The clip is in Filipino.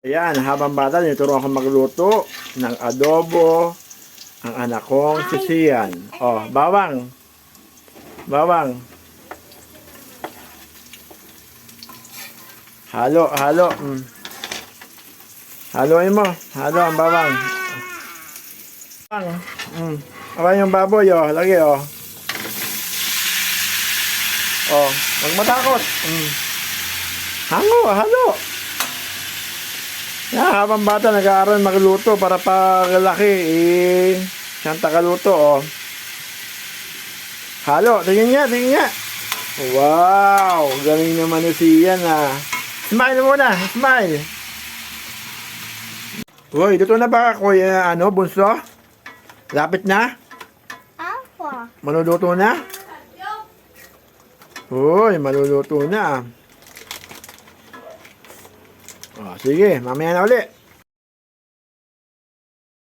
Ayan, habang bata, tinuturuan ako magluto ng adobo ang anak kong si Sian. Oh, bawang. Bawang. Halo, halo. Haluin mo. Halo ang bawang. Awan yung baboy, oh. Lagi, oh. Oh, huwag matakot. Halo, halo. Habang bata, nag-aaral magluto para paglaki, siyang takaluto, oh. Halo, tingin niya. Wow, galing naman na siya na. Smile muna, smile. Uy, dito na ba ako, bunso? Lapit na? Apo. Maluluto na? Uy, maluluto na. Oh, sige, mamaya na ulit.